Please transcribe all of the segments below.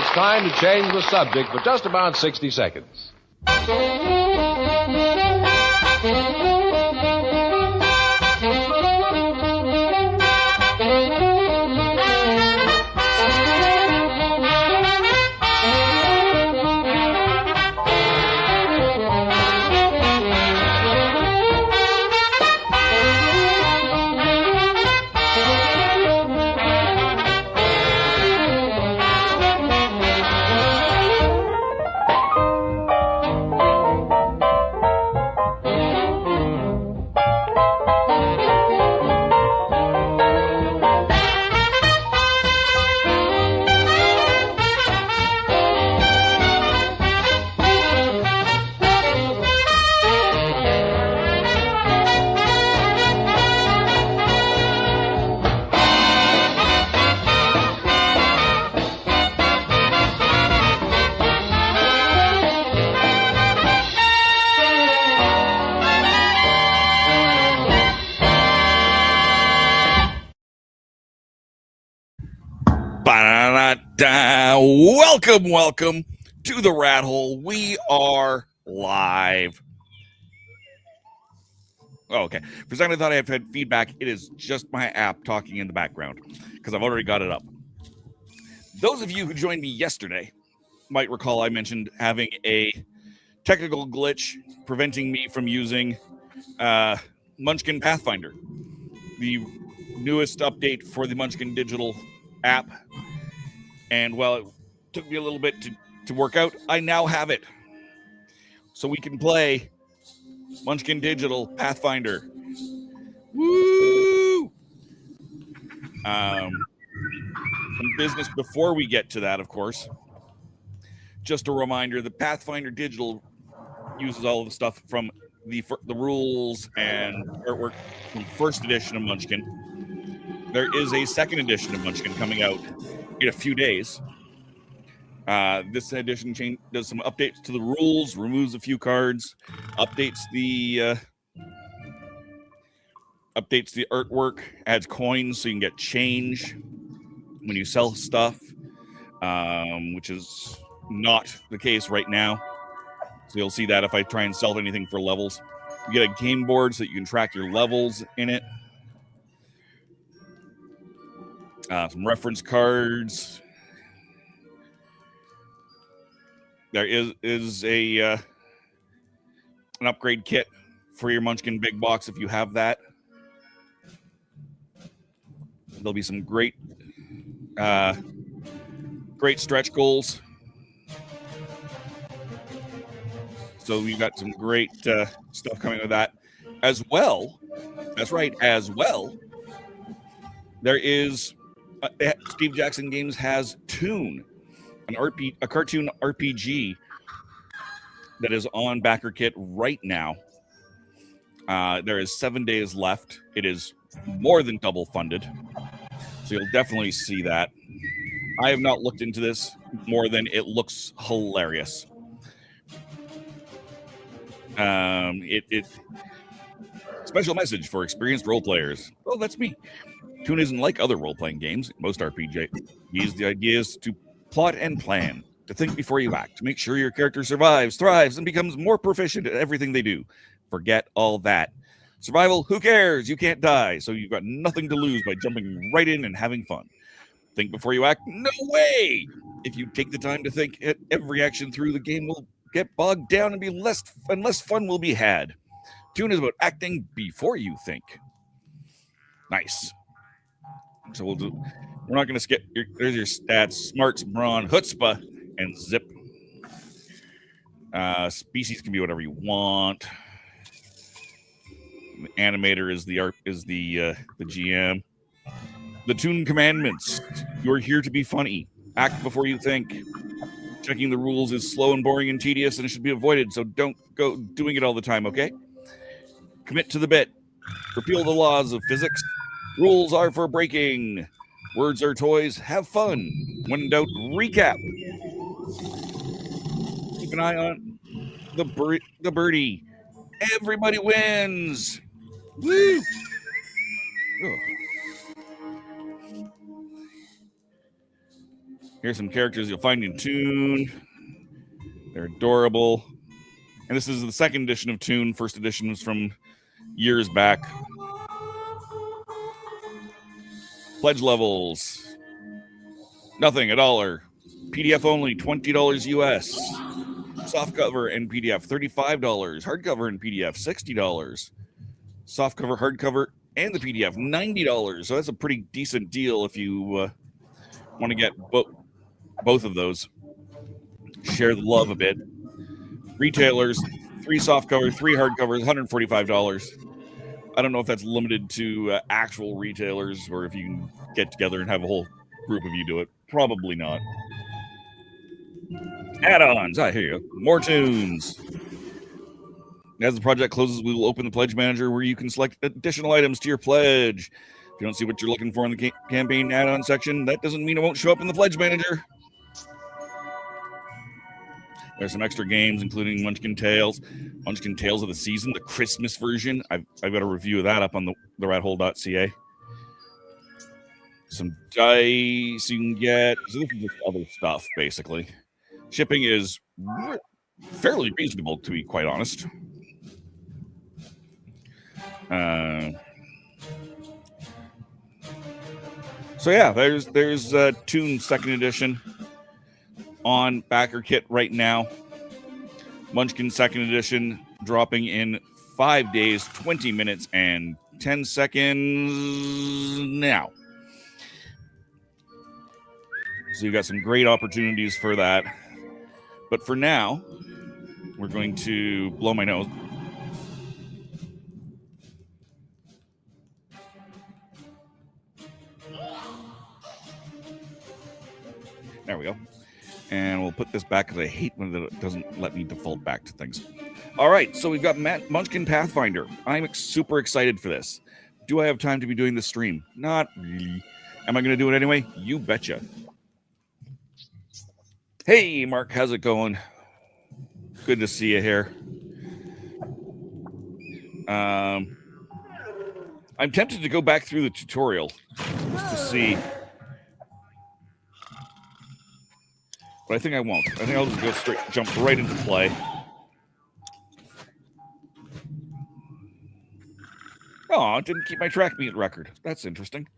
it's time to change the subject for just about 60 seconds. Welcome to the Rat Hole. We are live. Oh, okay. For a second, I thought I had feedback. It is just my app talking in the background because I've already got it up. Those of you who joined me yesterday might recall I mentioned having a technical glitch preventing me from using Munchkin Pathfinder, the newest update for the Munchkin Digital app. And while it took me a little bit to work out, I now have it. So we can play Munchkin Digital Pathfinder. Woo! Some business before we get to that, of course. Just a reminder, the Pathfinder Digital uses all of the stuff from the rules and artwork from first edition of Munchkin. There is a second edition of Munchkin coming out in a few days. This edition does some updates to the rules, removes a few cards, updates the artwork, adds coins so you can get change when you sell stuff, which is not the case right now. So you'll see that if I try and sell anything for levels. You get a game board so that you can track your levels in it. Some reference cards. There is a an upgrade kit for your Munchkin Big Box if you have that. There'll be some great stretch goals. So we've got some great stuff coming with that as well. That's right, as well. There is Steve Jackson Games has Toon, a cartoon RPG that is on backer kit right now. There is 7 days left. It is more than double funded, so you'll definitely see that. I have not looked into this more than it looks hilarious. Special message for experienced role players. Well, that's me. Toon isn't like other role-playing games. Most RPGs, the idea is to plot and plan, to think before you act, to make sure your character survives, thrives, and becomes more proficient at everything they do. Forget all that. Survival, who cares? You can't die, so you've got nothing to lose by jumping right in and having fun. Think before you act? No way! If you take the time to think, every action through the game will get bogged down and less fun will be had. Toon is about acting before you think. Nice. So we're not going to skip. There's your stats: smarts, brawn, chutzpah, and zip. Species can be whatever you want. The animator is the GM. The Toon commandments: you're here to be funny. Act before you think. Checking the rules is slow and boring and tedious, and it should be avoided. So don't go doing it all the time. Okay. Commit to the bit. Repeal the laws of physics. Rules are for breaking. Words are toys. Have fun. When in doubt, recap. Keep an eye on the birdie. Everybody wins. Woo! Oh. Here's some characters you'll find in Toon. They're adorable. And this is the second edition of Toon. First edition was from years back. Pledge levels. Nothing, $1. PDF only, $20 US. Softcover and PDF, $35. Hardcover and PDF, $60. Softcover, hardcover, and the PDF, $90. So that's a pretty decent deal if you want to get both of those. Share the love a bit. Retailers, 3 softcovers, 3 hardcovers, $145. I don't know if that's limited to actual retailers or if you can get together and have a whole group of you do it. Probably not. Add-ons. Here you go. More tunes. As the project closes, we will open the pledge manager where you can select additional items to your pledge. If you don't see what you're looking for in the campaign add-on section, that doesn't mean it won't show up in the pledge manager. There's some extra games, including Munchkin Tales of the Season, the Christmas version. I've got a review of that up on the rathole.ca. Some dice you can get. So this is just other stuff, basically. Shipping is fairly reasonable, to be quite honest. So yeah, there's Toon 2nd edition on backer kit right now. Munchkin 2nd edition dropping in 5 days, 20 minutes, and 10 seconds now. So you've got some great opportunities for that. But for now, we're going to blow my nose. There we go. And we'll put this back because I hate when it doesn't let me default back to things. All right, so we've got Munchkin Pathfinder. I'm super excited for this. Do I have time to be doing this stream? Not really. Am I going to do it anyway? You betcha. Hey, Mark, how's it going? Good to see you here. I'm tempted to go back through the tutorial just to see. But I think I won't. I think I'll just jump right into play. Oh, it didn't keep my track meet record. That's interesting.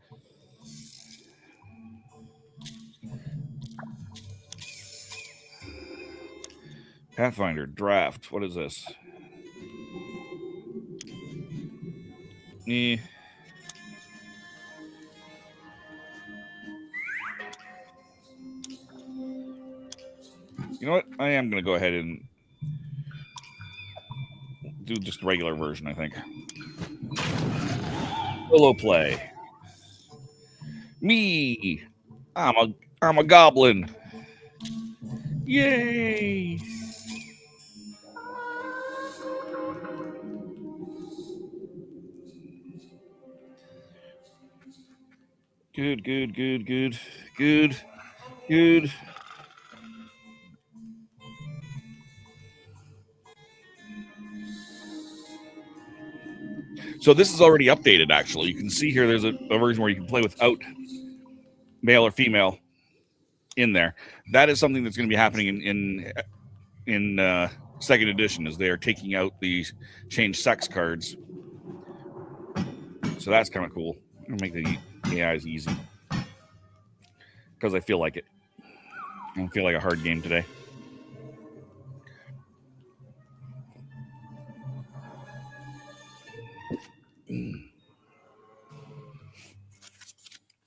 Pathfinder draft. What is this? You know what? I am going to go ahead and do just the regular version, I think. Solo play. Me. I'm a goblin. Yay. Good. So this is already updated, actually. You can see here there's a version where you can play without male or female in there. That is something that's going to be happening in 2nd edition, as they are taking out the change sex cards. So that's kind of cool. I'm going to make the AIs easy because I feel like it. I don't feel like a hard game today.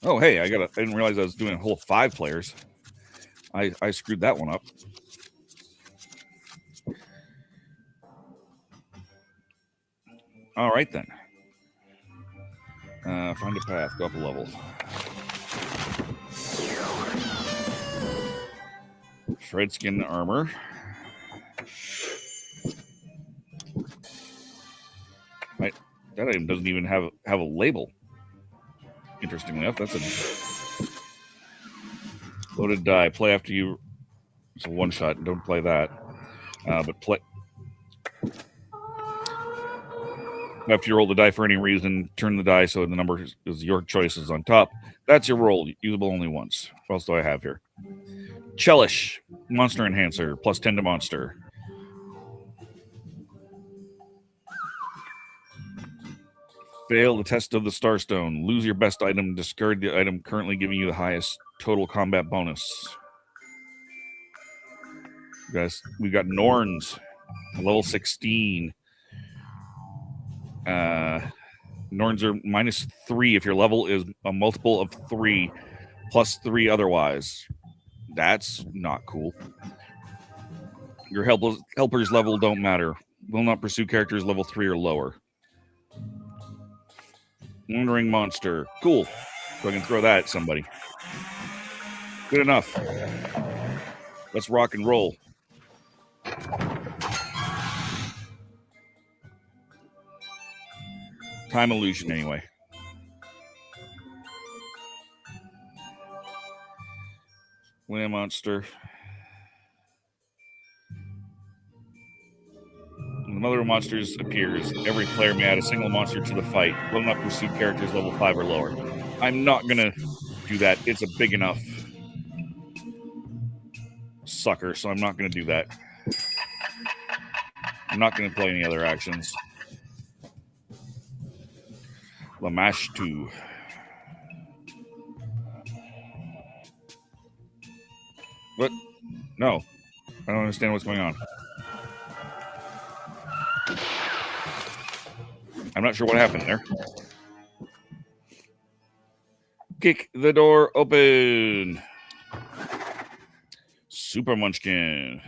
Oh, hey, I didn't realize I was doing a whole 5 players. I screwed that one up. All right, then. Find a path, go up a level. Shred skin armor. Right, that item doesn't even have a label. Interestingly enough, that's a loaded die. Play after you. It's a one shot. Don't play that. But play after you roll the die for any reason. Turn the die so the number is your choice is on top. That's your roll. Usable only once. What else do I have here? Chelish, monster enhancer, plus 10 to monster. Fail the test of the Starstone. Lose your best item. Discard the item currently giving you the highest total combat bonus. Guys, we've got Norns, level 16. Norns are -3 if your level is a multiple of 3, +3 otherwise. That's not cool. Your helpers level don't matter. Will not pursue characters level 3 or lower. Wandering monster. Cool. So I can throw that at somebody. Good enough. Let's rock and roll. Time illusion, anyway. Win a monster. When the mother of monsters appears, every player may add a single monster to the fight. Will not pursue characters level 5 or lower. I'm not going to do that. It's a big enough sucker, so I'm not going to do that. I'm not going to play any other actions. Lamash 2. What? No. I don't understand what's going on. I'm not sure what happened there. Kick the door open. Super Munchkin.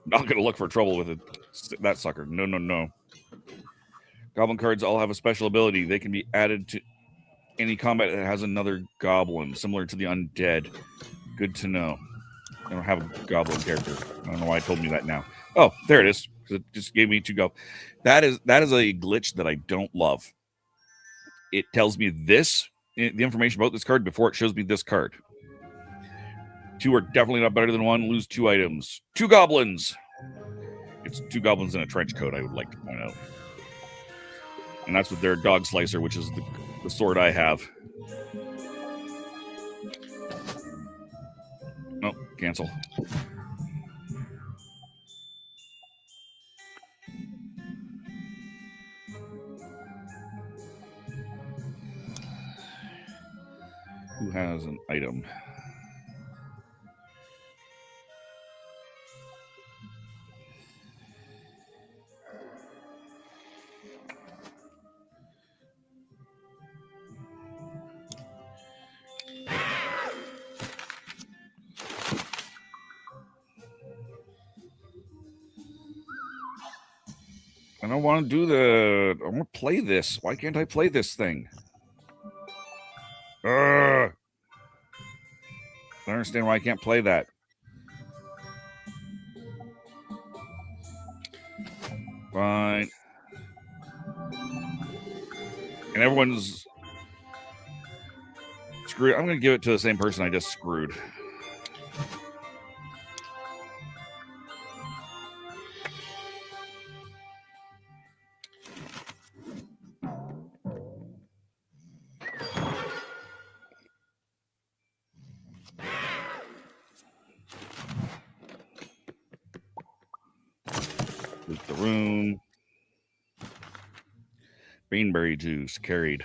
Not going to look for trouble with that sucker. No, no, no. Goblin cards all have a special ability. They can be added to any combat that has another goblin, similar to the undead. Good to know. I don't have a goblin character. I don't know why it told me that now. Oh, there it is. Because it just gave me 2 goblins. That is a glitch that I don't love. It tells me the information about this card before it shows me this card. 2 are definitely not better than 1. Lose 2 items. 2 goblins. It's 2 goblins in a trench coat, I would like to point out. And that's with their dog slicer, which is the sword I have. No, cancel. Who has an item? I don't want to do I want to play this. Why can't I play this thing? I don't understand why I can't play that. Fine. And everyone's screwed. I'm going to give it to the same person I just screwed. Loot the room. Beanberry juice carried.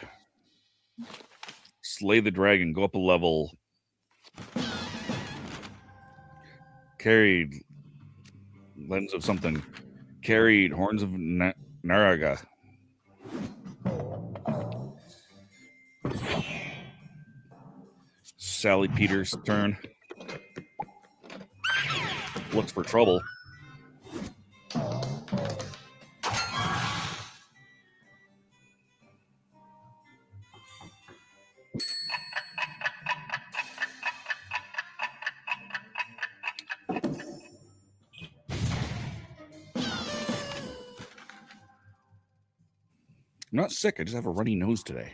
Slay the dragon. Go up a level. Carried. Lens of something. Carried. Horns of Naraga. Sally Peters' turn. Looks for trouble. I'm not sick. I just have a runny nose today.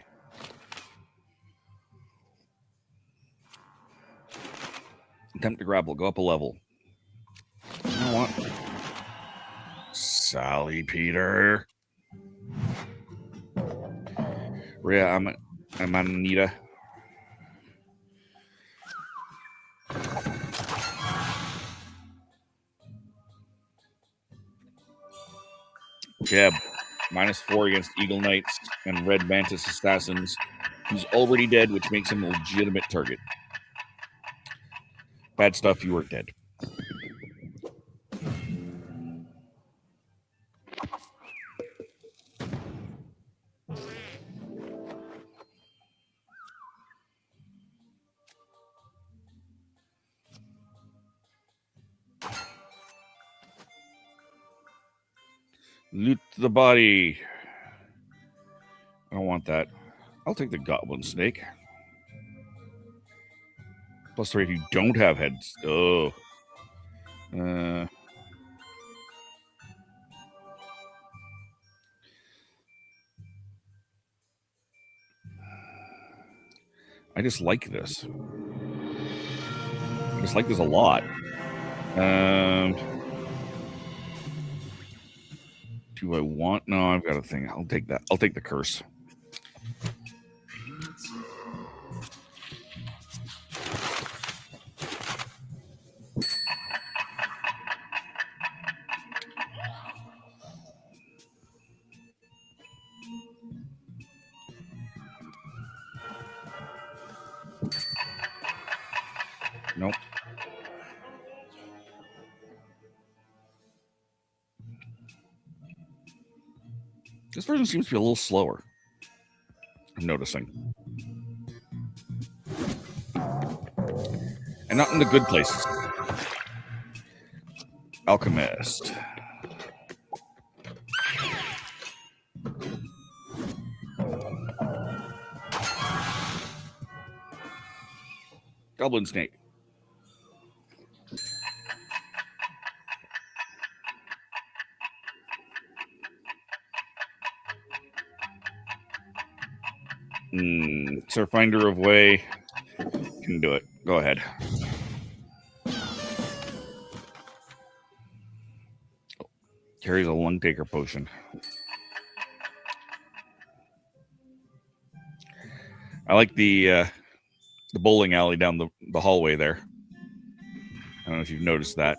Attempt to grapple. Go up a level. You know what? Sally Peter. Rhea, I'm Anita. Jeb, -4 against Eagle Knights and Red Mantis Assassins. He's already dead, which makes him a legitimate target. Bad stuff, you are dead. Loot the body. I don't want that. I'll take the Goblin Snake. +3 if you don't have heads. Oh. I just like this. I just like this a lot. Do I want? No, I've got a thing. I'll take that. I'll take the curse. Nope. This version seems to be a little slower. I'm noticing. And not in the good places. Alchemist. Goblin Snake. Sir Finder of Way. Can do it. Go ahead. Carries a Lung Taker potion. I like the bowling alley down the hallway there. I don't know if you've noticed that.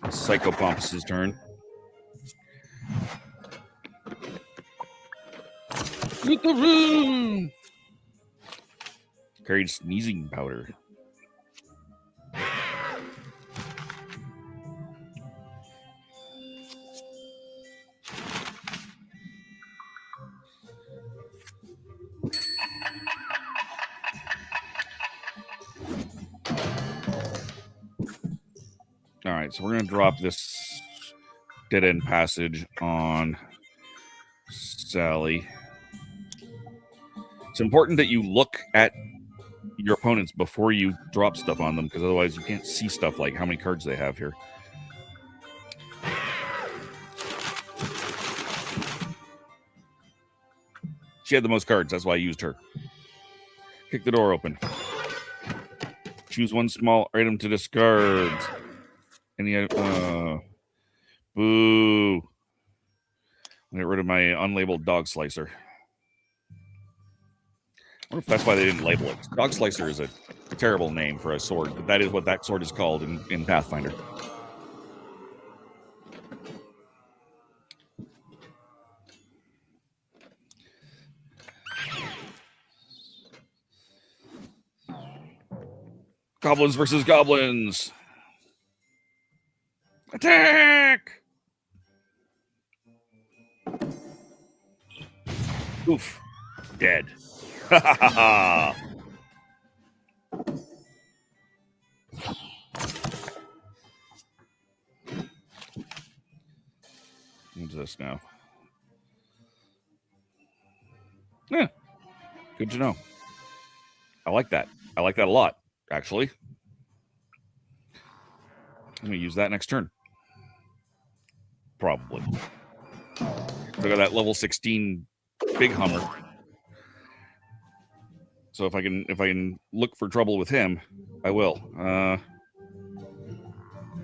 Psychopompus's turn. Loot the room! Carried sneezing powder. All right, so we're going to drop this dead-end passage on Sally. It's important that you look at your opponents before you drop stuff on them, because otherwise you can't see stuff like how many cards they have here. She had the most cards, that's why I used her. Kick the door open. Choose one small item to discard. Any boo. Get rid of my unlabeled dog slicer. I wonder if that's why they didn't label it. Dog slicer is a terrible name for a sword, but that is what that sword is called in Pathfinder. Goblins versus goblins. Attack! Oof. Dead. Ha ha ha ha. What's this now? Yeah. Good to know. I like that. I like that a lot, actually. I'm going to use that next turn. Probably. I got that level 16 big Hummer. So if I can look for trouble with him, I will.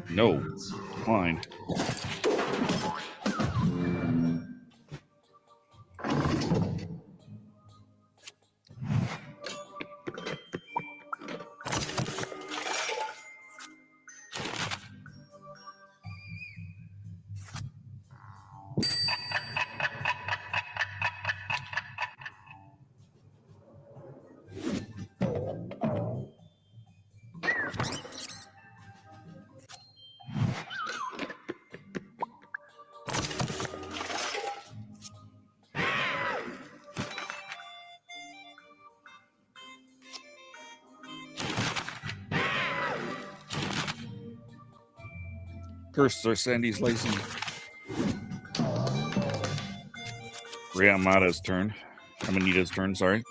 No. Fine. Curses are Sandy's Lacey. Riamata's turn. Amanita's turn, sorry.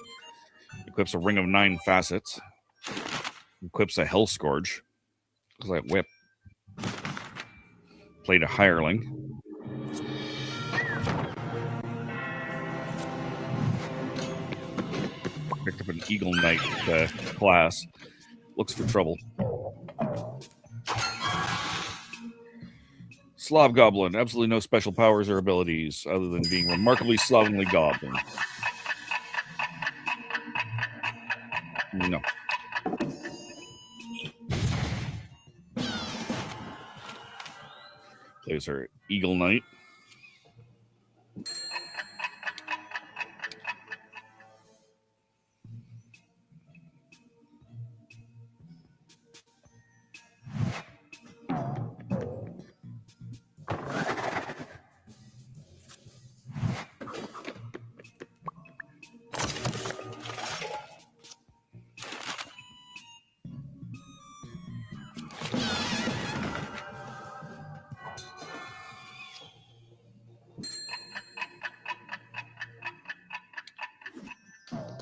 Equips a Ring of 9 Facets. Equips a Hell Scourge. Looks like Whip. Played a Hireling. Picked up an Eagle Knight class. Looks for trouble. Slav Goblin. Absolutely no special powers or abilities other than being remarkably slovenly goblin. No. Plays her Eagle Knight.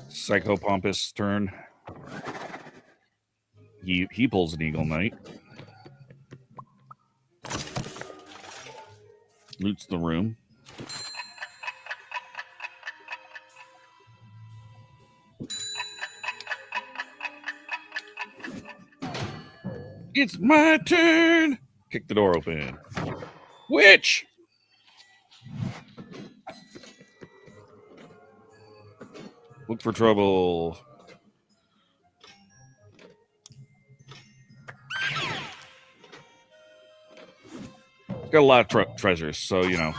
Psychopompous turn. He pulls an Eagle Knight. Loots the room. It's my turn. Kick the door open. Witch! Look for trouble. It's got a lot of treasures, so, you know.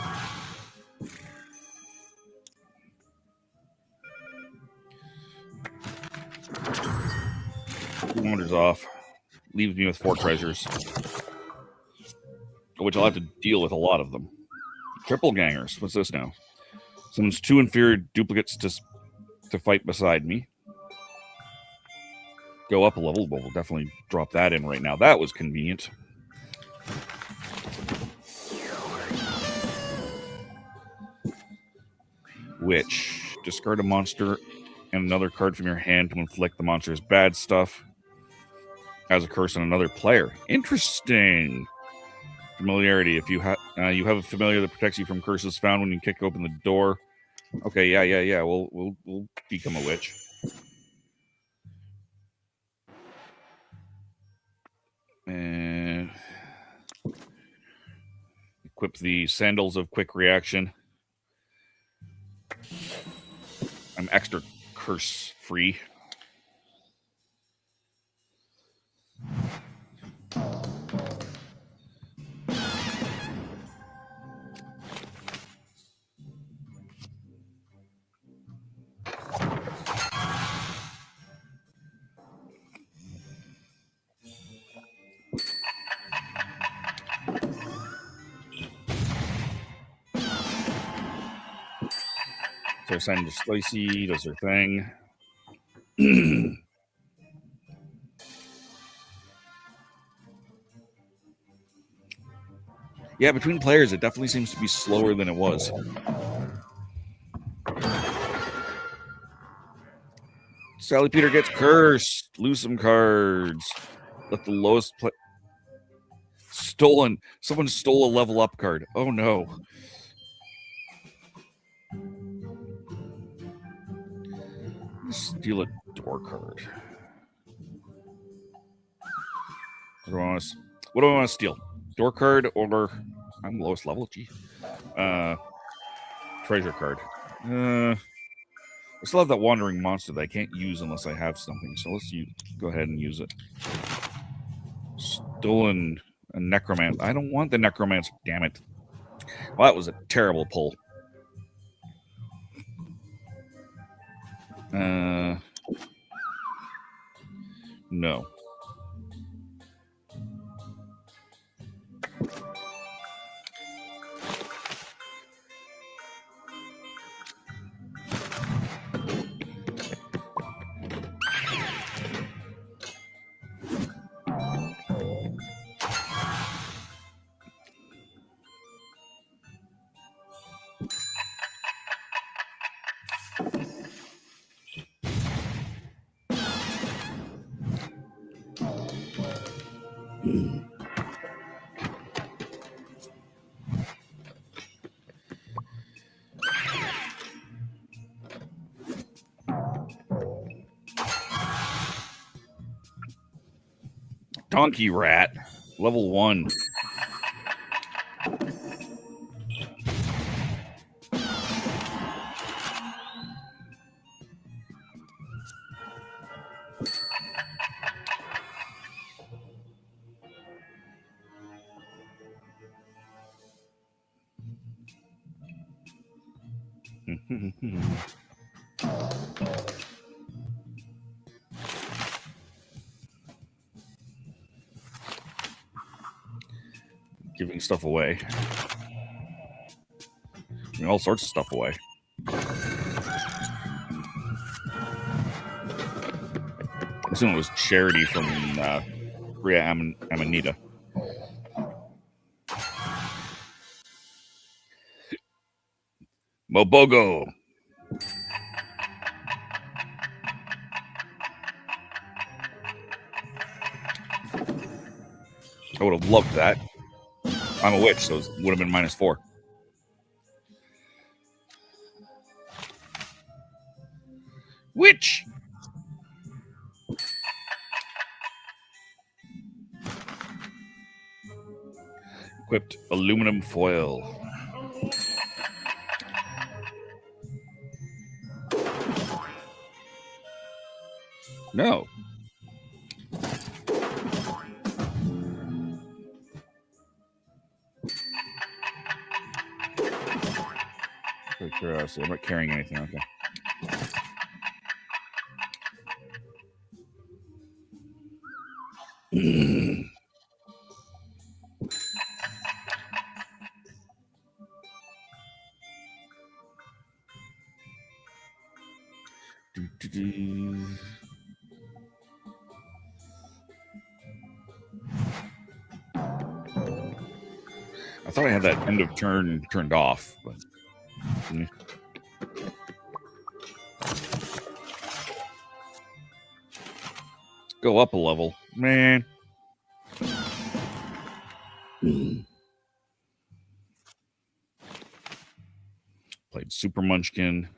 Wanders off. Leaves me with 4 treasures. Which I'll have to deal with a lot of them. Triple gangers. What's this now? Summons 2 inferior duplicates to fight beside me. Go up a level. We'll definitely drop that in right now. That was convenient. Witch. Discard a monster and another card from your hand to inflict the monster's bad stuff as a curse on another player. Interesting. Familiarity. If you have a familiar that protects you from curses found when you kick open the door. Okay, yeah. We'll become a witch. And equip the Sandals of Quick Reaction. I'm extra curse free. So Sandra Stacey does her thing. Yeah, between players, it definitely seems to be slower than it was. Sally Peter gets cursed. Lose some cards. Let the lowest play. Stolen. Someone stole a level up card. Oh no. Steal a door card. What do I want to steal? Door card or I'm lowest level? Gee. Treasure card. I still have that wandering monster that I can't use unless I have something. So let's go ahead and use it. Stolen a necromancer. I don't want the necromancer. Damn it. Well, that was a terrible pull. No. Donkey Rat, level 1. Giving stuff away. All sorts of stuff away. I assume it was charity from Ria Amanita. Mobogo. I would have loved that. I'm a witch, so it would have been -4. Witch! Equipped aluminum foil. No. For curiosity, I'm not carrying anything, okay. I thought I had that end of turn turned off, but go up a level, man. Played Super Munchkin.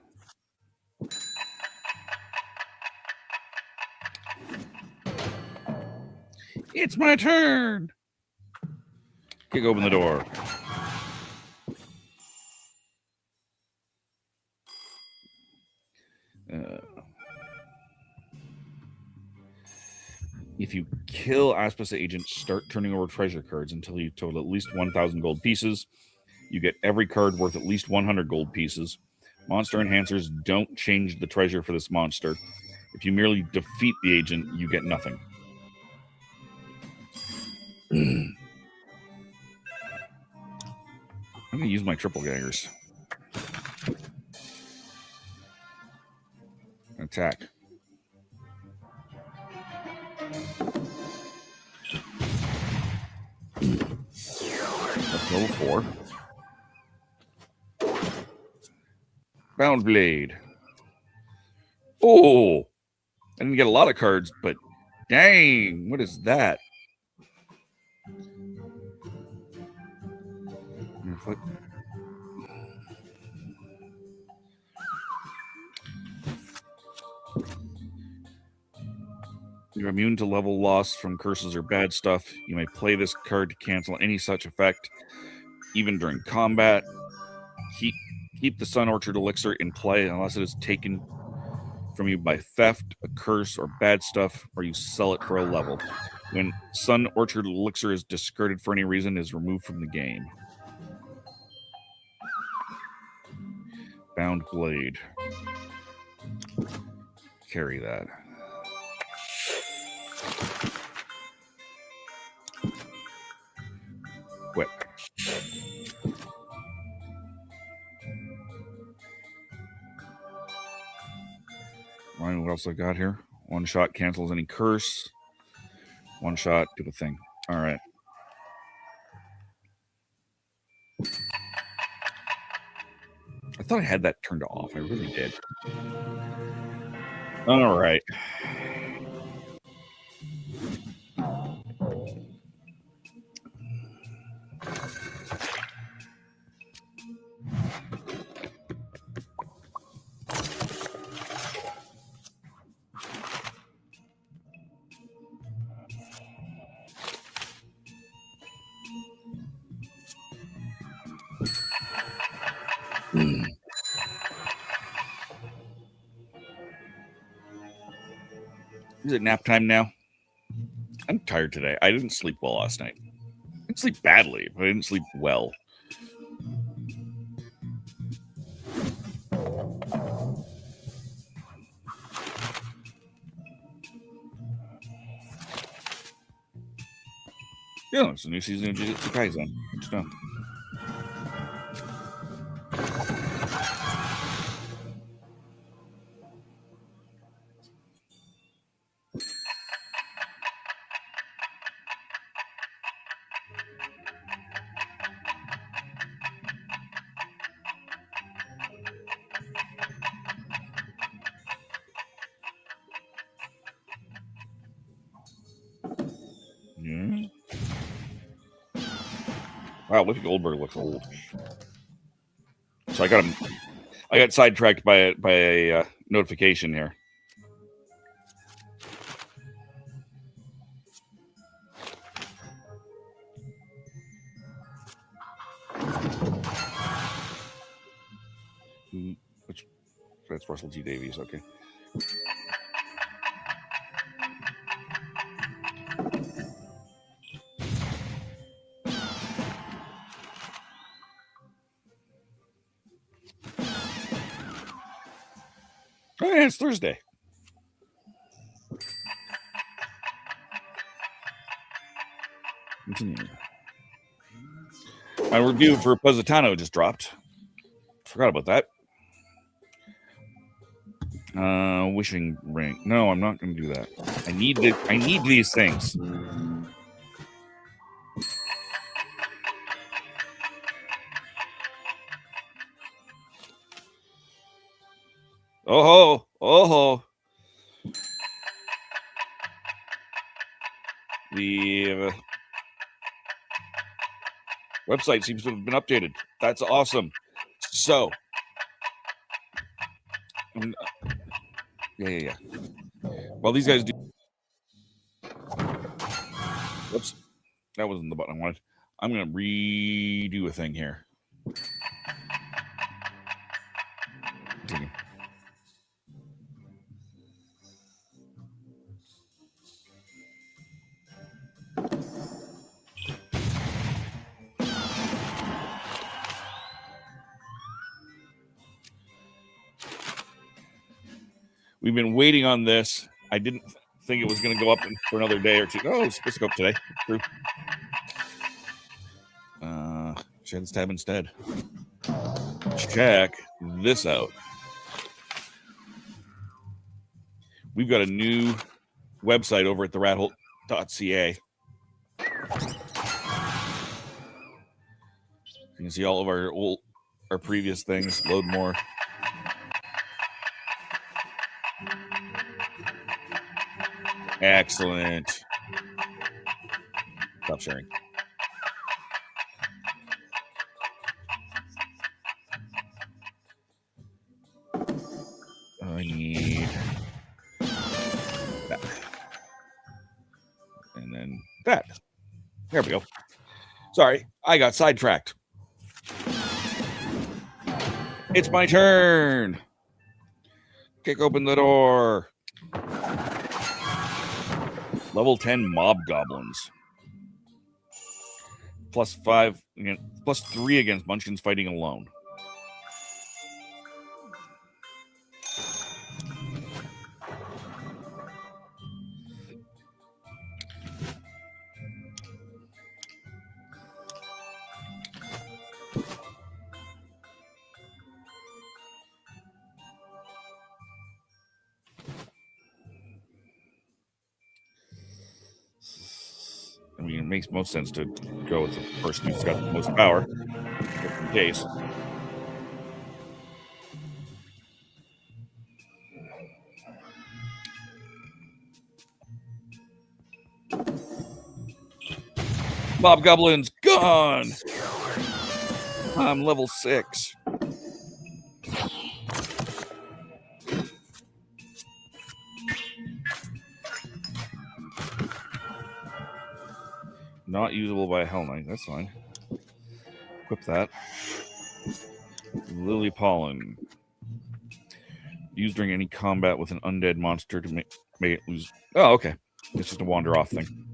It's my turn. Kick open the door. If you kill Aspis agents, start turning over treasure cards until you total at least 1,000 gold pieces. You get every card worth at least 100 gold pieces. Monster enhancers don't change the treasure for this monster. If you merely defeat the agent, you get nothing. I'm going to use my triple gaggers. Attack. That's level 4. Bound Blade. Oh! I didn't get a lot of cards, but dang, what is that? You're immune to level loss from curses or bad stuff. You may play this card to cancel any such effect, even during combat. Keep the Sun Orchard Elixir in play unless it is taken from you by theft, a curse, or bad stuff, or you sell it for a level. When Sun Orchard Elixir is discarded for any reason, it is removed from the game. Bound Blade. Carry that. Whip. Right, what else I got here? One shot cancels any curse. One shot, do the thing. All right. I thought I had that turned off. I really did. All right. Is it nap time now? I'm tired today. I didn't sleep well last night. I didn't sleep badly, but I didn't sleep well. Yeah, it's a new season of Jujutsu Kaisen. Just know. Yeah. Wow, Whoopi Goldberg looks old. So I got sidetracked by a notification here. That's Russell T Davies. Okay. Oh yeah, it's Thursday. Continue. My review for Positano just dropped. Forgot about that. Wishing ring. No, I'm not going to do that. I need these things. Oh. The website seems to have been updated. That's awesome. So, yeah. Well, these guys do. Whoops, that wasn't the button I wanted. I'm going to redo a thing here. Continue. We've been waiting on this. I didn't think it was going to go up for another day or two. Oh, it's supposed to go up today. True. Shed's tab instead. Check this out. We've got a new website over at theratholt.ca. You can see all of our previous things. Load more. Excellent. Stop sharing. I need that. And then that. There we go. Sorry, I got sidetracked. It's my turn. Kick open the door. Level 10 mob goblins. +5 against, +3 against Munchkins fighting alone. I mean, it makes most sense to go with the person who's got the most power, just in case. Mob goblins gone. I'm level 6. Not usable by a Hell Knight. That's fine. Equip that. Lily pollen. Used during any combat with an undead monster to make it lose. Oh, okay. It's just a wander off thing.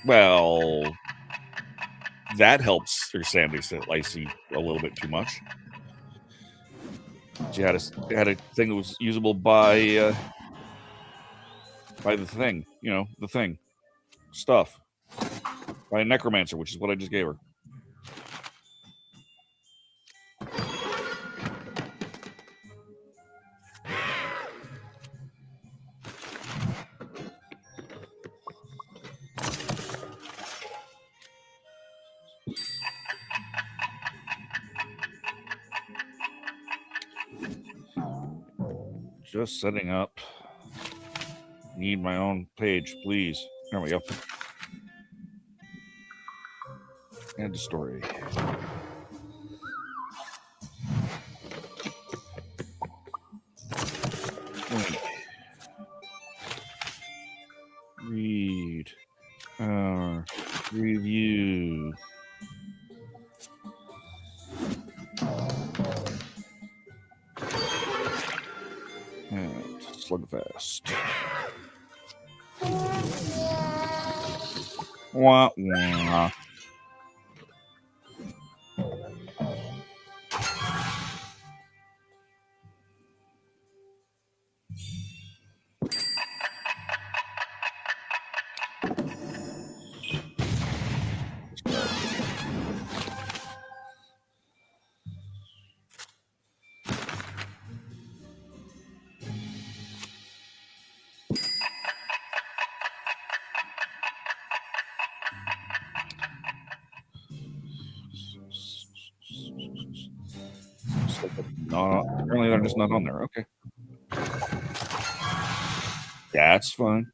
Well, that helps your sandy icy a little bit too much. She had a thing that was usable by the thing, the thing, stuff, by a necromancer, which is what I just gave her. Just setting up. Need my own page, please. There we go. Add to story. Read. Review. And slugfest. Wah, wah. No, apparently they're just not on there. Okay. That's fine.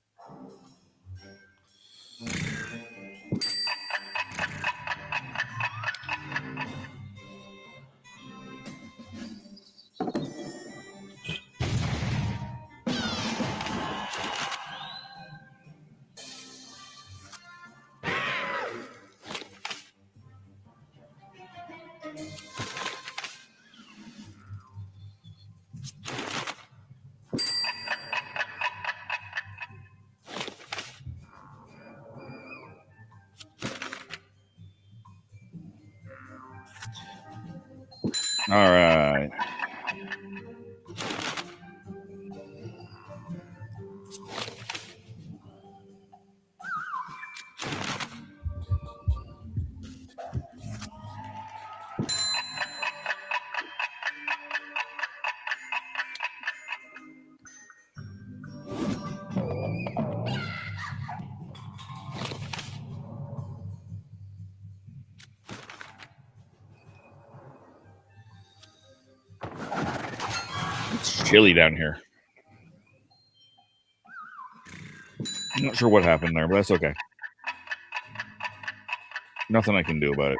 All right. It's chilly down here. I'm not sure what happened there, but that's okay. Nothing I can do about it.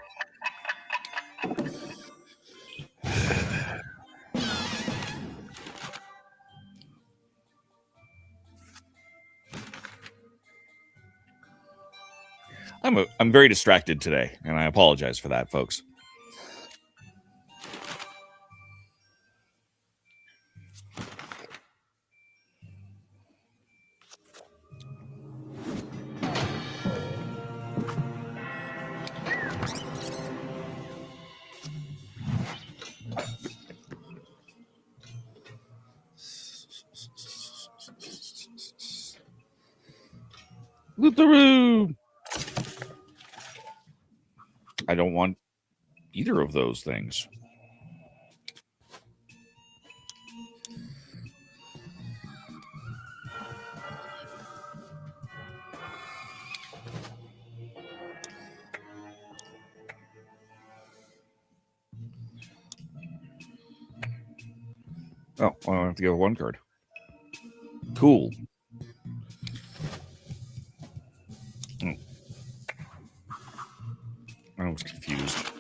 I'm very distracted today, and I apologize for that, folks. Loot the room. I don't want either of those things. Oh, well, I have to go with one card. Cool. Oh. I was confused.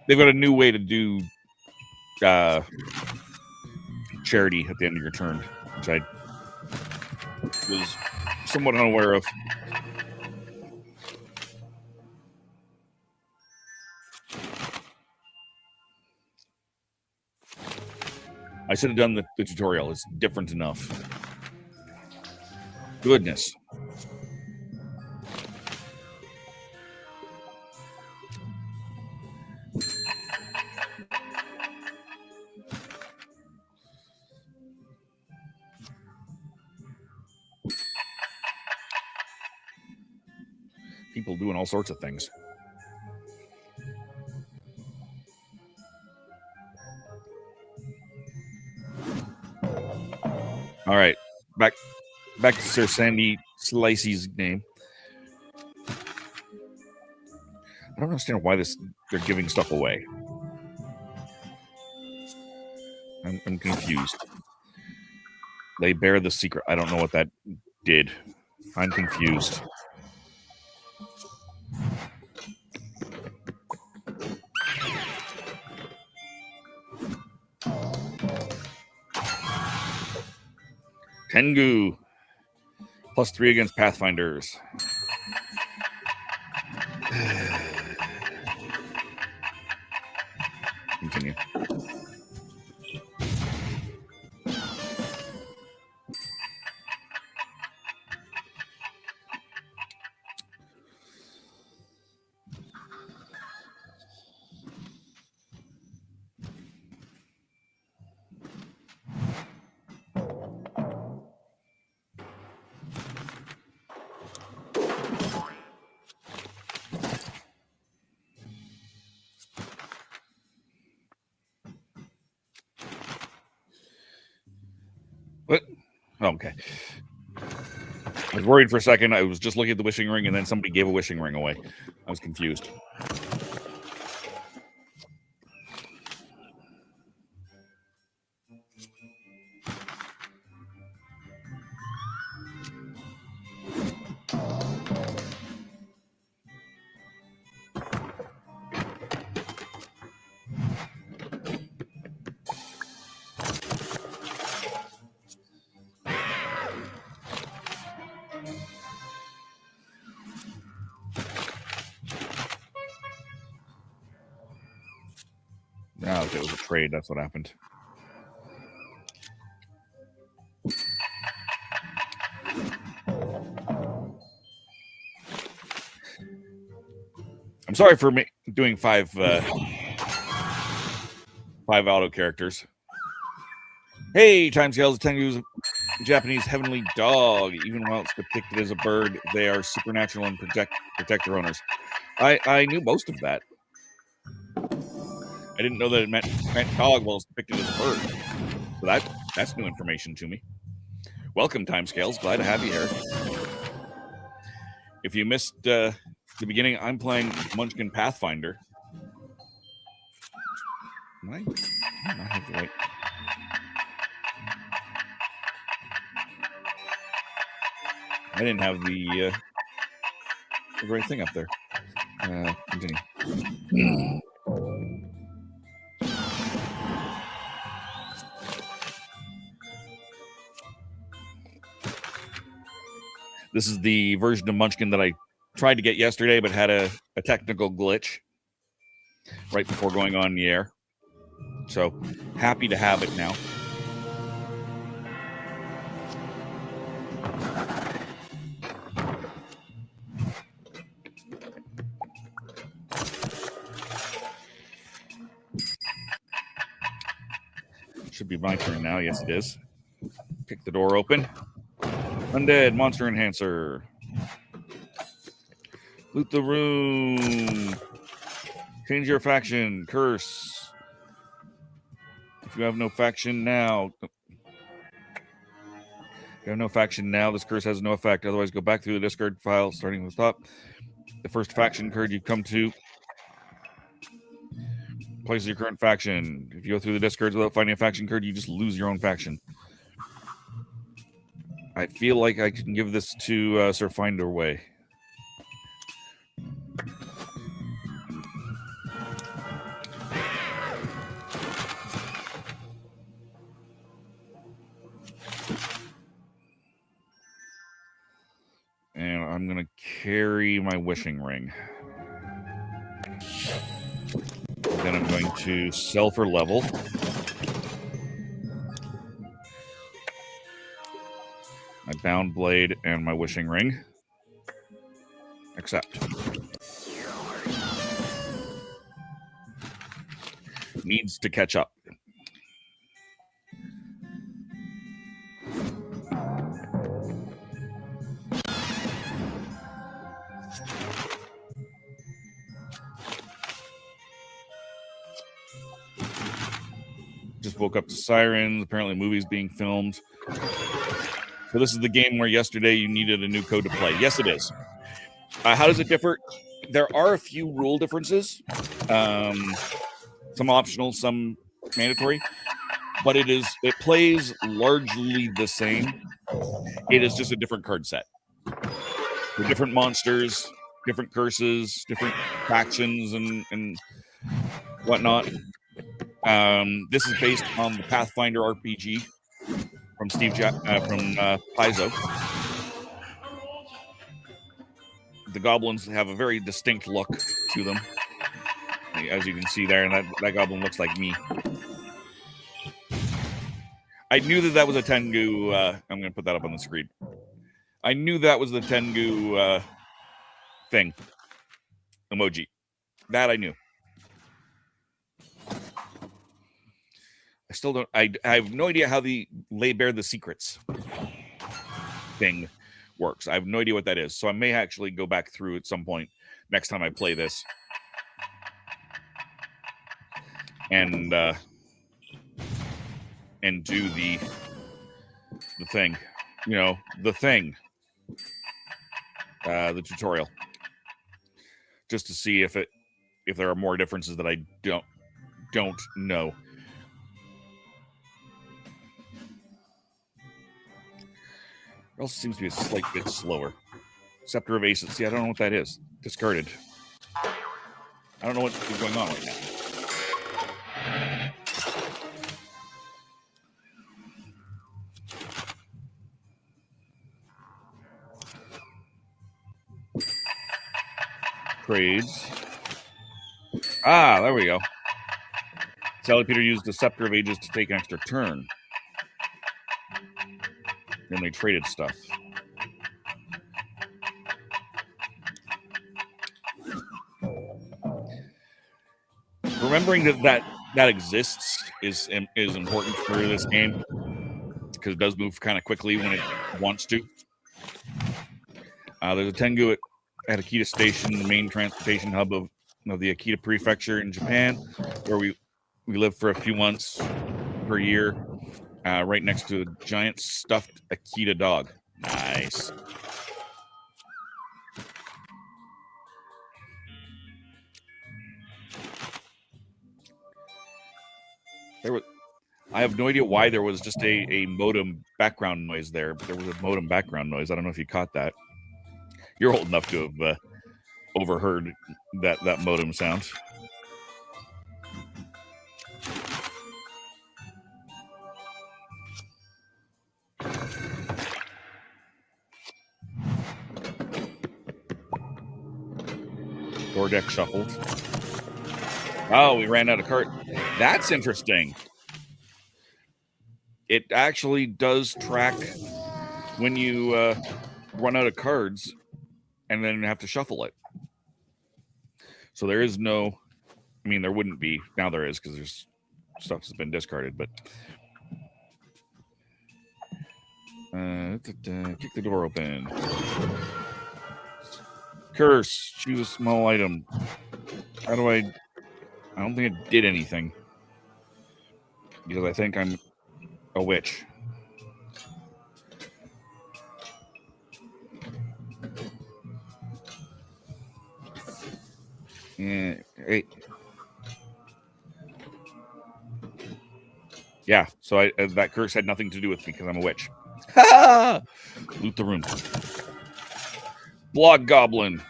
They've got a new way to do charity at the end of your turn, which I was somewhat unaware of. I should have done the tutorial. It's different enough. Goodness. People doing all sorts of things. All right, back to Sir Sandy Slicey's name. I don't understand why they're giving stuff away. I'm confused. They bear the secret. I don't know what that did. I'm confused. Tengu. +3 against Pathfinders. Continue. What? Oh, okay. I was worried for a second. I was just looking at the wishing ring, and then somebody gave a wishing ring away. I was confused. Oh, okay, it was a trade. That's what happened. I'm sorry for doing five auto characters. Hey, Timescales, Tengu's Japanese heavenly dog. Even while it's depicted as a bird, they are supernatural and protect their owners. I knew most of that. I didn't know that it meant dog while it's depicted as a bird. So that's new information to me. Welcome, Timescales. Glad to have you here. If you missed the beginning, I'm playing Munchkin Pathfinder. I have the right. I didn't have the right thing up there. Continue. This is the version of Munchkin that I tried to get yesterday, but had a technical glitch right before going on the air. So happy to have it now. Should be my turn now. Yes, it is. Kick the door open. Undead Monster Enhancer. Loot the room. Change your faction. Curse. If you have no faction now. If you have no faction now, this curse has no effect. Otherwise, go back through the discard file, starting with the top. The first faction card you come to. Place your current faction. If you go through the discards without finding a faction card, you just lose your own faction. I feel like I can give this to Sir Finder Way. And I'm going to carry my wishing ring. Then I'm going to sell for level. My bound blade and my wishing ring. Accept. Needs to catch up. Just woke up to sirens. Apparently, movies being filmed. So this is the game where yesterday you needed a new code to play. Yes, it is. How does it differ? There are a few rule differences. Some optional, some mandatory. But it plays largely the same. It is just a different card set. With different monsters, different curses, different factions, and whatnot. This is based on the Pathfinder RPG from Paizo. The goblins have a very distinct look to them, as you can see there, and that goblin looks like me. I knew that was a Tengu. I'm going to put that up on the screen. I knew that was the Tengu thing. Emoji. That I knew. I still don't. I have no idea how the lay bare the secrets thing works. I have no idea what that is. So I may actually go back through at some point next time I play this. And do the thing. You know, the thing. The tutorial. Just to see if there are more differences that I don't know. It also seems to be a slight bit slower. Scepter of Aces. See, I don't know what that is. Discarded. I don't know what is going on right now. Trades. Ah, there we go. Sally Peter used the Scepter of Ages to take an extra turn. Then they traded stuff. Remembering that exists is important for this game because it does move kind of quickly when it wants to. There's a Tengu at Akita Station, the main transportation hub of the Akita Prefecture in Japan, where we live for a few months per year. Right next to a giant stuffed Akita dog. Nice. I have no idea why there was just a modem background noise there, but there was a modem background noise. I don't know if you caught that. You're old enough to have overheard that modem sound. Door deck shuffled. Oh, we ran out of card. That's interesting. It actually does track when you run out of cards and then have to shuffle it. So there is no, I mean, there wouldn't be. Now there is because there's stuff that's been discarded, but kick the door open. Curse. Choose a small item. How do I don't think it did anything because I think I'm a witch. Yeah, hey. Yeah, so that curse had nothing to do with me because I'm a witch. Ha! Loot the room. Blood goblin.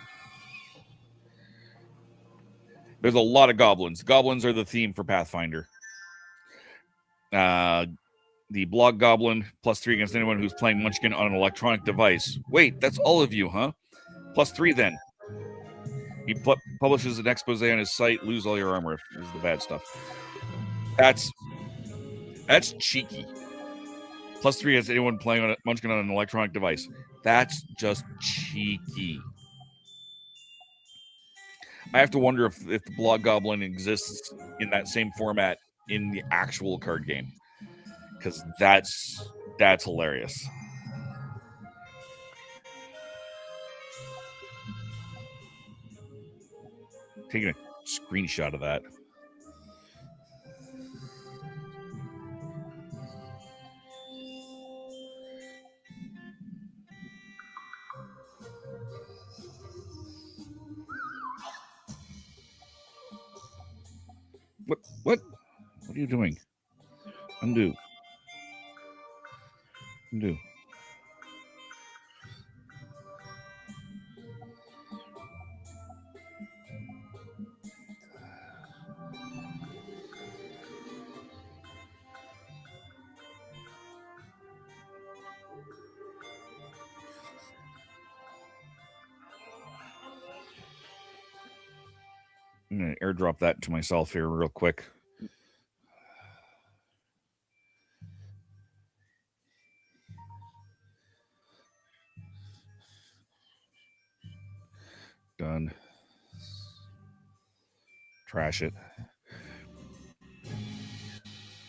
There's a lot of goblins. Goblins are the theme for Pathfinder. The blog goblin, +3 against anyone who's playing Munchkin on an electronic device. Wait, that's all of you, huh? +3 then. He publishes an expose on his site. Lose all your armor. This is the bad stuff. That's cheeky. +3 against anyone playing on Munchkin on an electronic device. That's just cheeky. I have to wonder if the blog goblin exists in that same format in the actual card game, because that's hilarious. Taking a screenshot of that. What are you doing? Undo. I'm going to airdrop that to myself here real quick. Done. Trash it.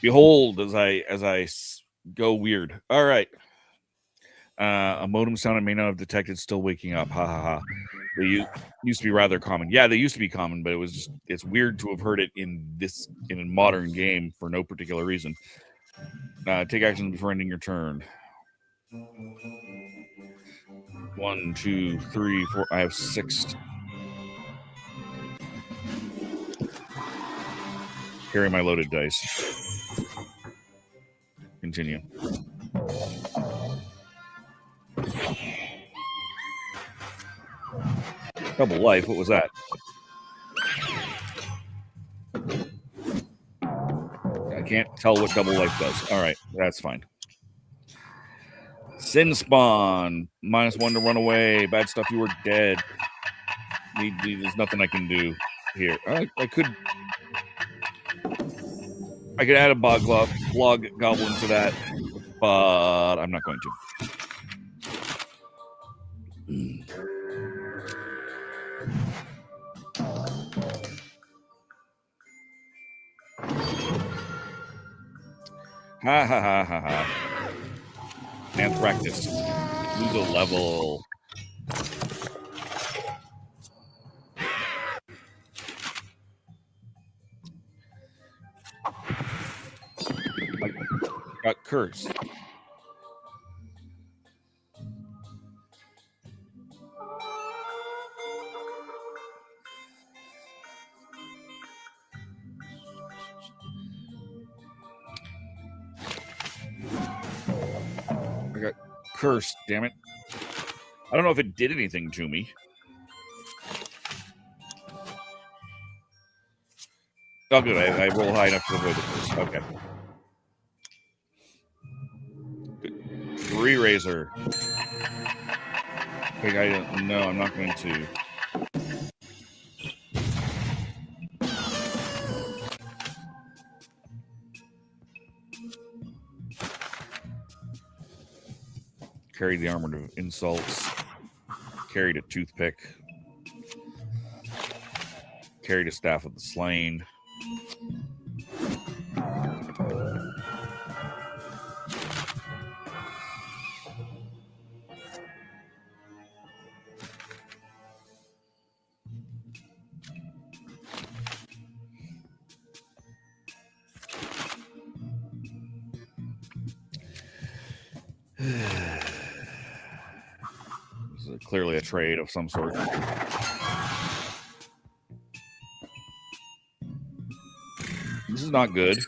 Behold, as I go weird. All right. A modem sound I may not have detected. Still waking up. Ha ha ha. They used to be rather common. Yeah, they used to be common, but it's weird to have heard it in a modern game for no particular reason. Take action before ending your turn. 1, 2, 3, 4. I have 6. Carry my loaded dice. Continue. Double life. What was that? I can't tell what double life does. All right, that's fine. Sin spawn. -1 to run away. Bad stuff. You were dead. There's nothing I can do here. I could add a blog goblin to that, but I'm not going to. Ha ha ha ha ha. Anthractus. Lose a level. I got cursed. I got cursed, damn it. I don't know if it did anything to me. Oh, good. I roll high enough to avoid the curse. Okay. Good. 3 razor. Okay, no, I'm not going to. Carried the armor of insults. Carried a toothpick. Carried a staff of the slain. This is clearly a trade of some sort. This is not good.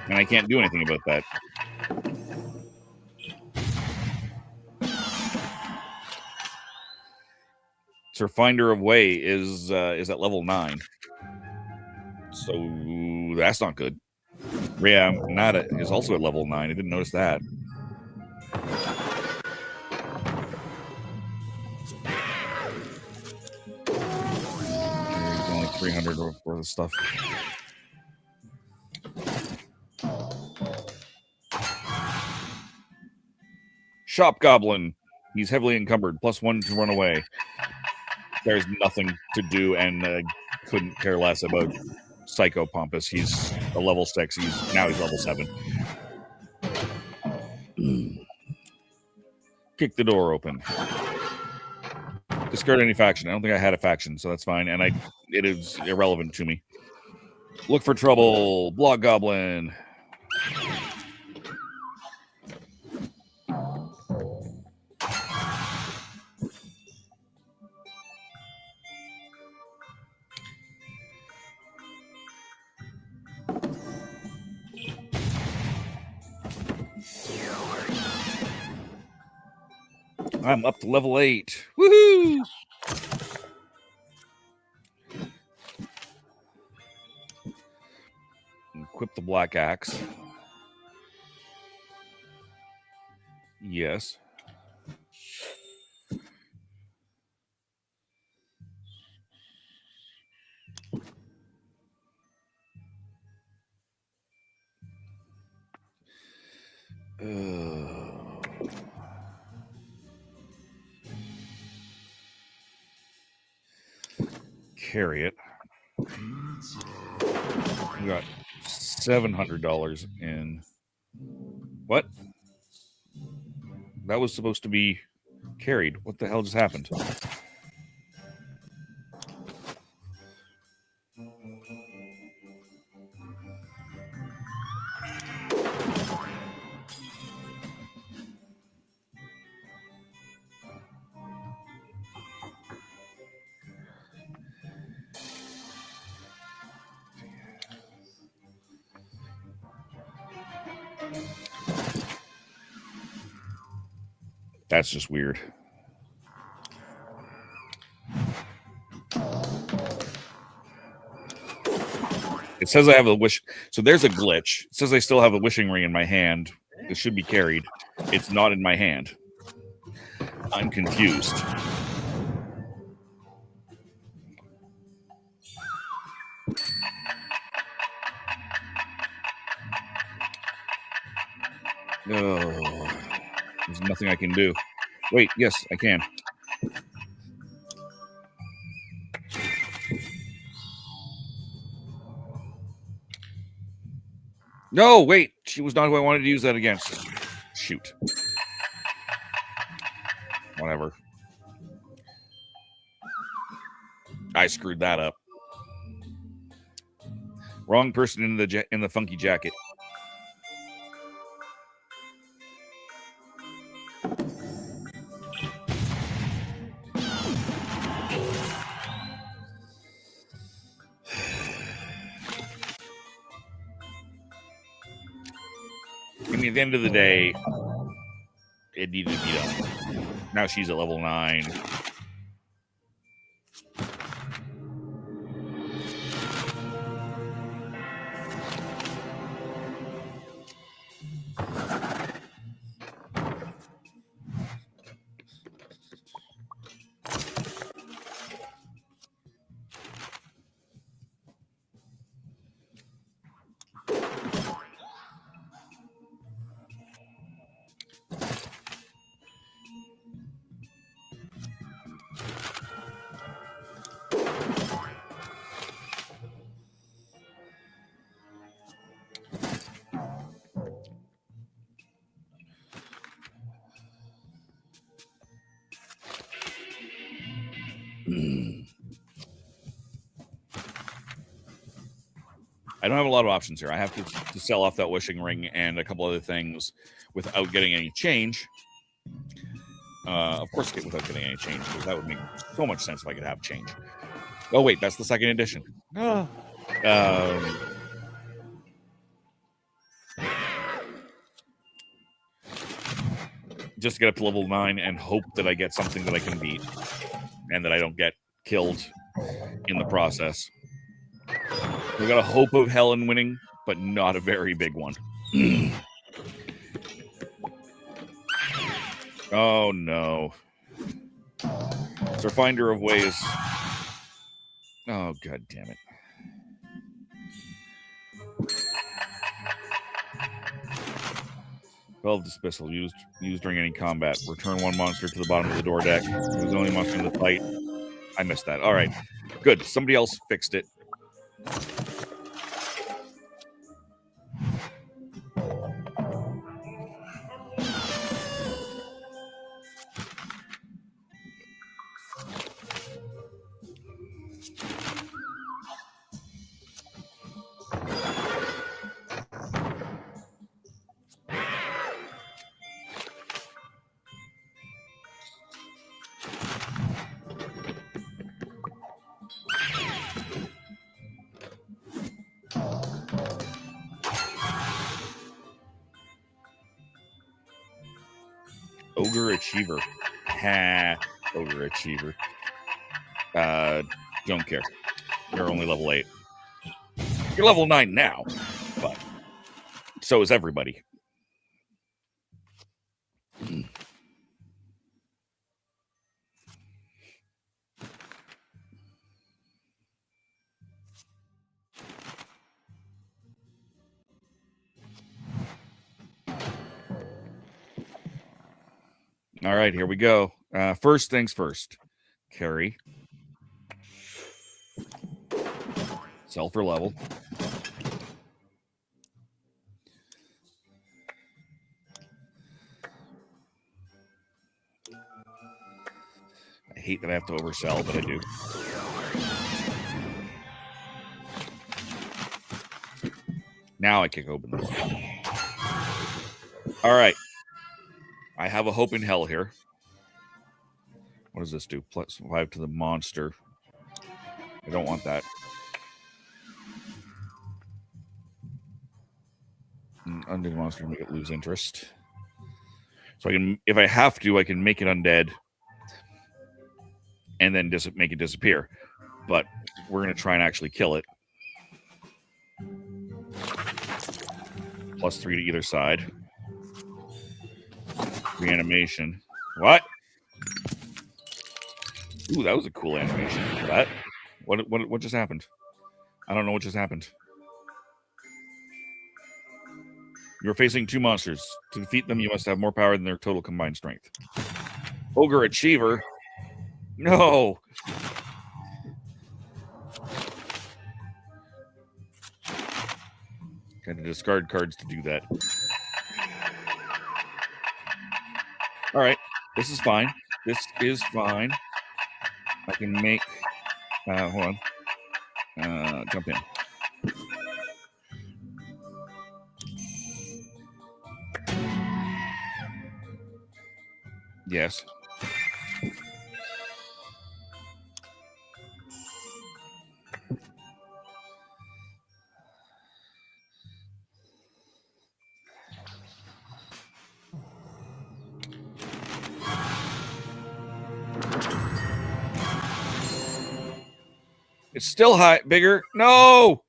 And I can't do anything about that. Sir Finder of Way is at level 9. So that's not good. Ria Nada is also at level 9. I didn't notice that. There's only 300 worth of stuff. Shop Goblin. He's heavily encumbered. +1 to run away. There's nothing to do and couldn't care less about Psycho Pompous. He's a level 6. He's level 7. Kick the door open. Discard any faction. I don't think I had a faction, so that's fine. And it is irrelevant to me. Look for trouble. Block Goblin. I'm up to level 8. Woohoo! Equip the Black Axe. Yes. Carry it. We got $700 in. What? That was supposed to be carried. What the hell just happened? That's just weird. It says I have a wish. So there's a glitch. It says I still have a wishing ring in my hand. It should be carried. It's not in my hand. I'm confused. Oh, there's nothing I can do. Wait, yes, I can. No, wait. She was not who I wanted to use that against. Shoot. Whatever. I screwed that up. Wrong person in the funky jacket. I mean, at the end of the day, it needed to be done. Now she's at level 9. I don't have a lot of options here. I have to sell off that wishing ring and a couple other things without getting any change. Of course, without getting any change, because that would make so much sense if I could have change. Oh, wait, that's the second edition. Just get up to level 9 and hope that I get something that I can beat. and that I don't get killed in the process. We got a hope of Helen winning, but not a very big one. Oh no. It's our finder of ways. Oh, god damn it. Spell dismissal used during any combat. Return one monster to the bottom of the door deck. It was the only monster in the fight. I missed that. All right. Good. Somebody else fixed it. Ogre Achiever. Ha. Ogre Achiever. Don't care. You're only level 8. You're level 9 now, but so is everybody. All right, here we go. First things first. Carry. Sell for level. I hate that I have to oversell, but I do. Now I kick open this. All right. I have a hope in hell here. What does this do? +5 to the monster. I don't want that. Undead monster make it lose interest. So I can, if I have to, I can make it undead and then make it disappear. But we're going to try and actually kill it. +3 to either side. Reanimation. What? Ooh, that was a cool animation. That? What just happened? I don't know what just happened. You're facing 2 monsters. To defeat them, you must have more power than their total combined strength. Ogre Achiever? No! Got to discard cards to do that. All right. This is fine. This is fine. I can make... hold on. Jump in. Yes. It's still high, bigger. No!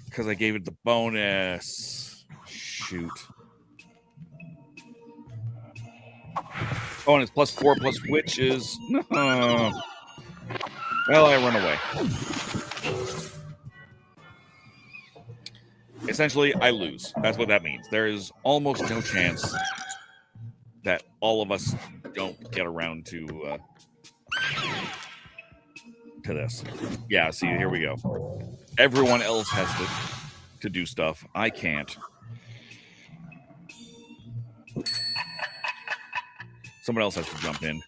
Because I gave it the bonus. Shoot. Oh, and it's +4 plus witches. No. Well, I run away. Essentially, I lose. That's what that means. There is almost no chance that all of us don't get around to this. Yeah, see, here we go. Everyone else has to do stuff. I can't. Someone else has to jump in.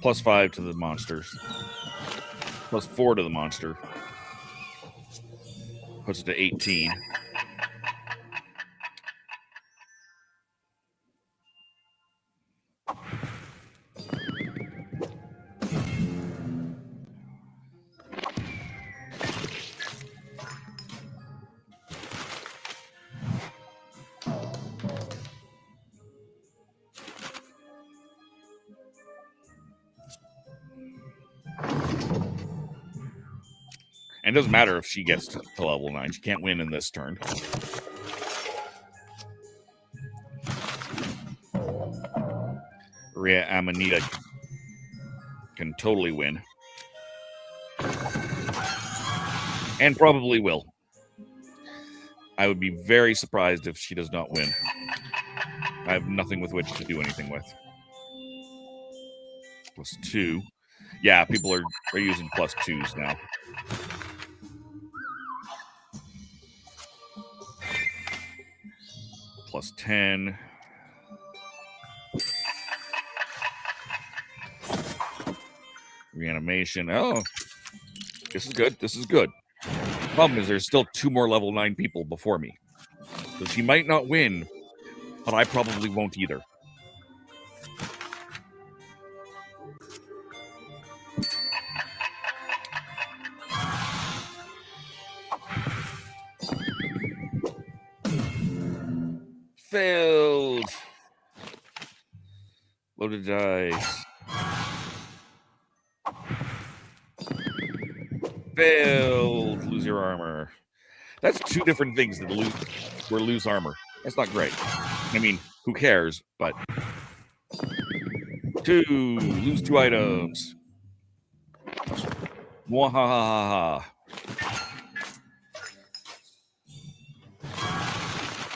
+5 to the monsters. +4 to the monster. Puts it to 18. And it doesn't matter if she gets to level 9. She can't win in this turn. Rhea Amanita can totally win. And probably will. I would be very surprised if she does not win. I have nothing with which to do anything with. +2. Yeah, people are using +2s now. +10. Reanimation. Oh, this is good. This is good. Problem is there's still 2 more level 9 people before me. So she might not win, but I probably won't either. Failed. Loaded dice. Failed. Lose your armor. That's 2 different things that lose armor. That's not great. I mean, who cares? But 2. Lose 2 items. Mwahaha.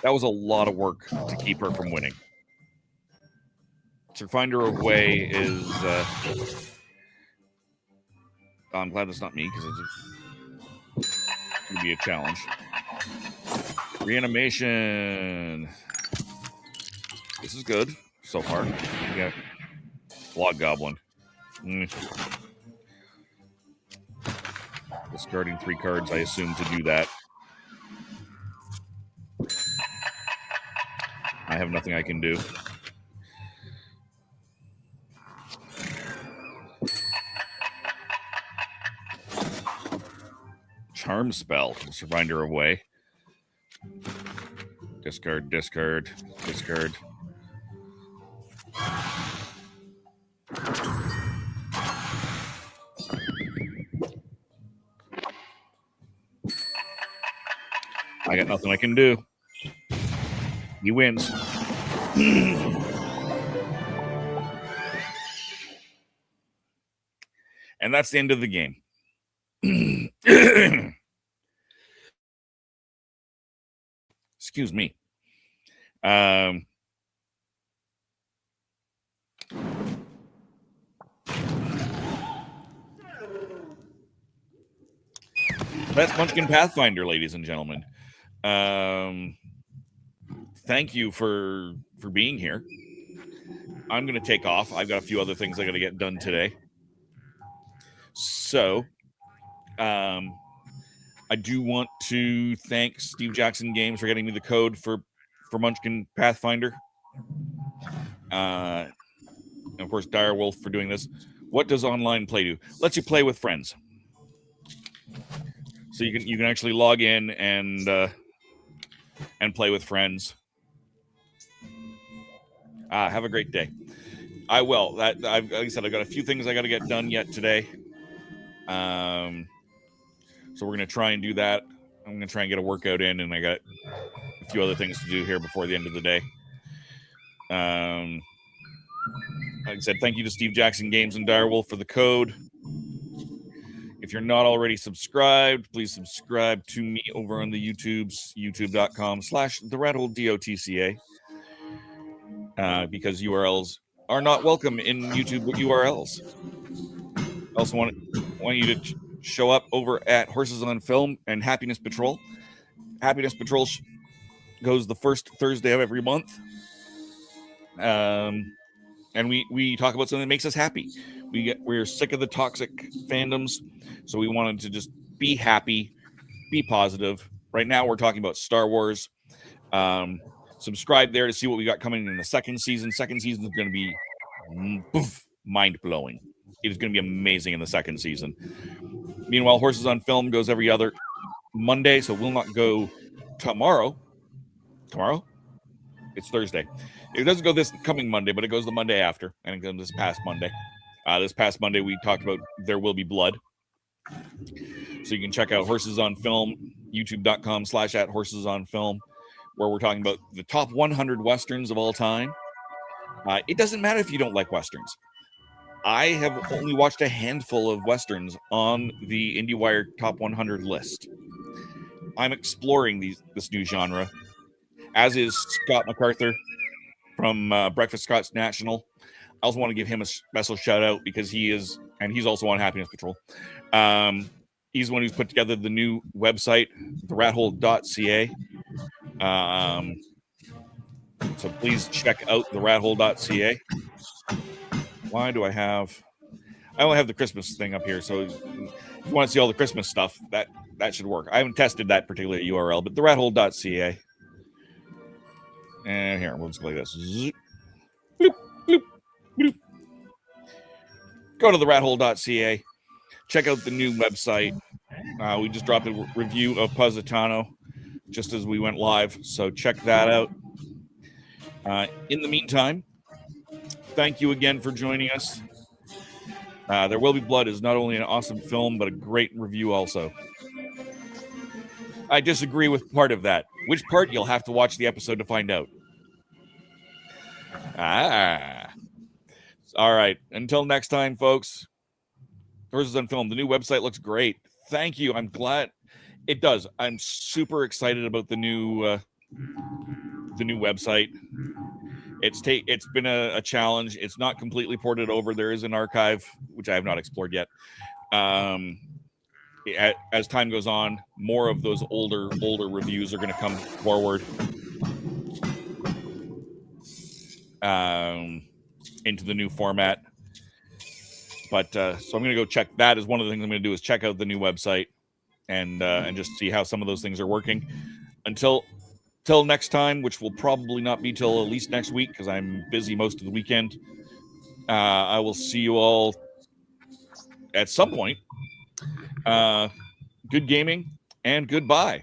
That was a lot of work to keep her from winning. To find her away is... I'm glad that's not me, because it's going to be a challenge. Reanimation. This is good so far. We got Log Goblin. Discarding 3 cards, I assume, to do that. I have nothing I can do. Charm Spell. Just find her away. Discard, discard, discard. I got nothing I can do. He wins. And that's the end of the game. Excuse me. That's Munchkin Pathfinder, ladies and gentlemen. Thank you for being here. I'm going to take off. I've got a few other things I got to get done today. So, I do want to thank Steve Jackson Games for getting me the code for Munchkin Pathfinder. And of course, Direwolf for doing this. What does online play do? Lets you play with friends. So you can actually log in and play with friends. Have a great day. I will. Like I said, I've got a few things I got to get done yet today. So we're going to try and do that. I'm going to try and get a workout in, and I got a few other things to do here before the end of the day. Like I said, thank you to Steve Jackson Games and Direwolf for the code. If you're not already subscribed, please subscribe to me over on the YouTubes, youtube.com/TheRattleDOTCA. Because URLs are not welcome in YouTube URLs. I also want you to show up over at Horses on Film and Happiness Patrol. Happiness Patrol goes the first Thursday of every month. And we talk about something that makes us happy. We're sick of the toxic fandoms, so we wanted to just be happy, be positive. Right now we're talking about Star Wars. Subscribe there to see what we got coming in the second season. Second season is going to be mind-blowing. It is going to be amazing in the second season. Meanwhile, Horses on Film goes every other Monday, so we'll not go tomorrow. Tomorrow? It's Thursday. It doesn't go this coming Monday, but it goes the Monday after, and it goes this past Monday. This past Monday, we talked about There Will Be Blood. So you can check out Horses on Film, youtube.com/@horsesonfilm, where we're talking about the top 100 Westerns of all time. It doesn't matter if you don't like Westerns. I have only watched a handful of Westerns on the IndieWire Top 100 list. I'm exploring this new genre, as is Scott MacArthur from Breakfast Scott's National. I also want to give him a special shout out because he's also on Happiness Patrol. He's the one who's put together the new website, therathole.ca. So please check out therathole.ca. Why do I only have the Christmas thing up here, so if you want to see all the Christmas stuff, that should work. I haven't tested that particular URL, but therathole.ca. And here, we'll just go like this. Bloop, bloop, bloop. Go to therathole.ca. Check out the new website. We just dropped a review of Positano just as we went live, so check that out. In the meantime, thank you again for joining us. There Will Be Blood is not only an awesome film, but a great review also. I disagree with part of that. Which part? You'll have to watch the episode to find out. All right. Until next time, folks. Horses on Film. The new website looks great. Thank you. I'm glad it does. I'm super excited about the new website. It's been a challenge. It's not completely ported over. There is an archive, which I have not explored yet. As time goes on, more of those older reviews are going to come forward into the new format. But so I'm going to go check that. As one of the things I'm going to do is check out the new website and just see how some of those things are working. Until next time, which will probably not be till at least next week because I'm busy most of the weekend. I will see you all at some point. Good gaming and goodbye.